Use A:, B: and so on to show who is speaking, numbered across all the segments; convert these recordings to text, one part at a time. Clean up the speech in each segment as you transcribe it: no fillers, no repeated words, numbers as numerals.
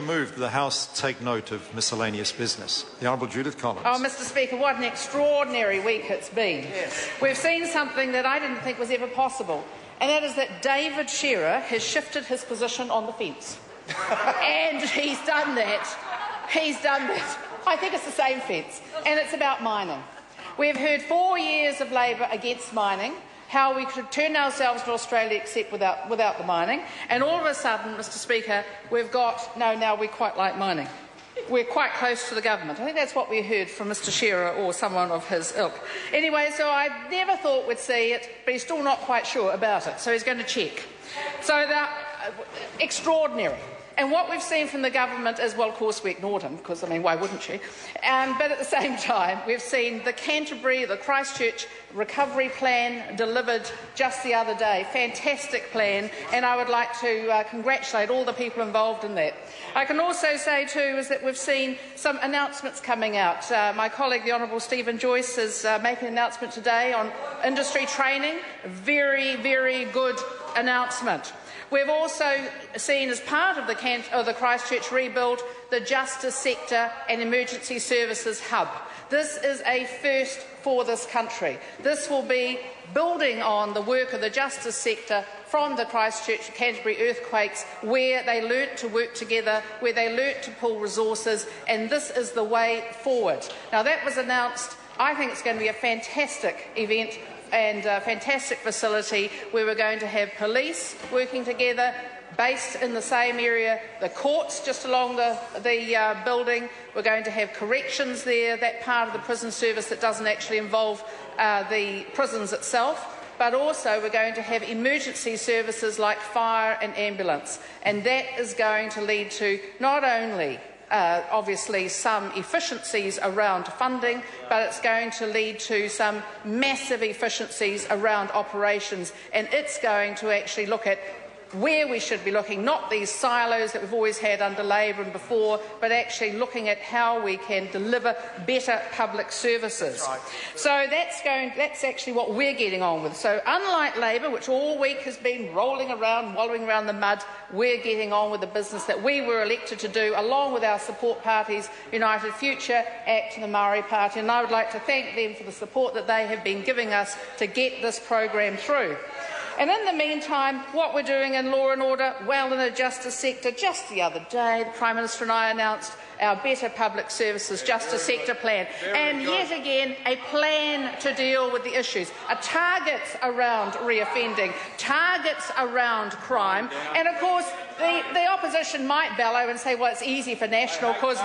A: Move that the House take note of miscellaneous business. The Honourable Judith Collins.
B: Oh, Mr. Speaker, what an extraordinary week it's been.
C: Yes.
B: We've seen something that I didn't think was ever possible, and that is that David Shearer has shifted his position on the fence. And he's done that. He's done that. I think it's the same fence, and it's about mining. We've heard 4 years of Labor against mining, how we could turn ourselves to Australia except without the mining, and all of a sudden, Mr. Speaker, we've got, no, now we quite like mining. We're quite close to the government. I think that's what we heard from Mr. Shearer or someone of his ilk. Anyway, so I never thought we'd see it, but he's still not quite sure about it, so he's going to check. So extraordinary. And what we've seen from the government is, well, of course, we ignored him, because, I mean, why wouldn't you? But at the same time, we've seen the Christchurch recovery plan delivered just the other day. Fantastic plan, and I would like to congratulate all the people involved in that. I can also say, too, is that we've seen some announcements coming out. My colleague, the Honourable Stephen Joyce, is making an announcement today on industry training. Very, very good announcement. We've also seen, as part of the Christchurch rebuild, the justice sector and emergency services hub. This is a first for this country. This will be building on the work of the justice sector from the Christchurch Canterbury earthquakes, where they learnt to work together, where they learnt to pool resources, and this is the way forward. Now, that was announced. I think it's going to be a fantastic event and a fantastic facility where we're going to have police working together, based in the same area, the courts just along the building. We're going to have corrections there, that part of the prison service that doesn't actually involve the prisons itself. But also we're going to have emergency services like fire and ambulance. And that is going to lead to not only obviously some efficiencies around funding, but it's going to lead to some massive efficiencies around operations, and it's going to actually look at where we should be looking, not these silos that we've always had under Labor and before, but actually looking at how we can deliver better public services. Right. So that's actually what we're getting on with. So unlike Labor, which all week has been rolling around, wallowing around the mud, we're getting on with the business that we were elected to do, along with our support parties, United Future, ACT and the Maori Party, and I would like to thank them for the support that they have been giving us to get this program through. And in the meantime, what we're doing in law and order, well, in the justice sector, just the other day, the Prime Minister and I announced our Better Public Services Justice Sector Plan. And yet again, a plan to deal with the issues, targets around reoffending, targets around crime. And of course, the opposition might bellow and say, well, it's easy for National because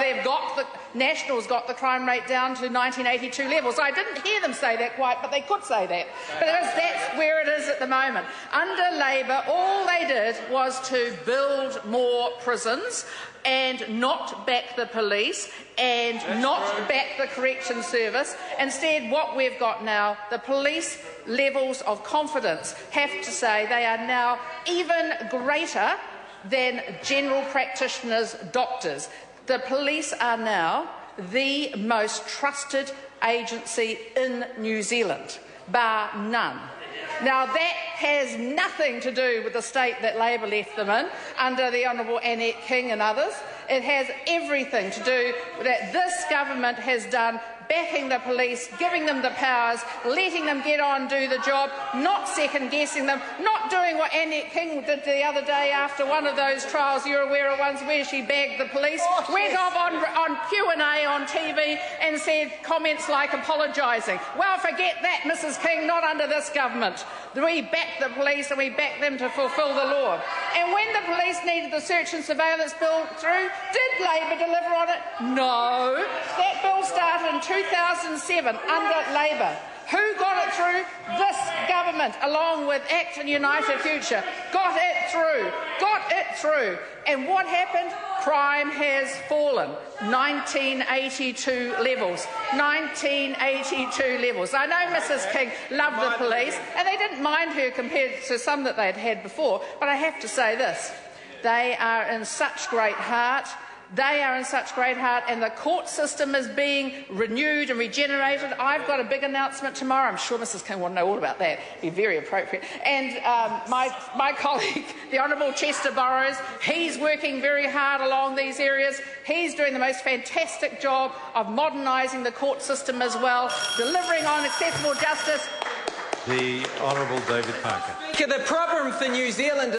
B: National's got the crime rate down to 1982 levels. I didn't hear them say that quite, but they could say that. But that's where it is at the moment. Under Labor, all they did was to build more prisons and not back the police and not back the correction service. Instead, what we've got now, the police levels of confidence, have to say they are now even greater than general practitioners, doctors. The police are now the most trusted agency in New Zealand, bar none. Now, that has nothing to do with the state that Labor left them in under the Honourable Annette King and others. It has everything to do with that this government has done, backing the police, giving them the powers, letting them get on and do the job, not second-guessing them, not doing what Annette King did the other day after one of those trials you're aware of ones where she bagged the police, went off on Q&A on TV and said comments like apologising. Well, forget that, Mrs King, not under this government. We back the police and we back them to fulfil the law. And when the police needed the search and surveillance bill through, did Labor deliver on it? No. That bill started in 2007 under Labor. Who got it through? This government, along with ACT and United Future, got it through. Got it through. And what happened? Crime has fallen. 1982 levels. 1982 levels. I know Mrs King loved the police, and they didn't mind her compared to some that they'd had before, but I have to say this. They are in such great heart. They are in such great heart, and the court system is being renewed and regenerated. I've got a big announcement tomorrow. I'm sure Mrs King will know all about that. It'd be very appropriate. And my colleague, the Honourable Chester Burrows, he's working very hard along these areas. He's doing the most fantastic job of modernising the court system as well, delivering on accessible justice.
A: The Honourable David Parker.
C: The problem for New Zealand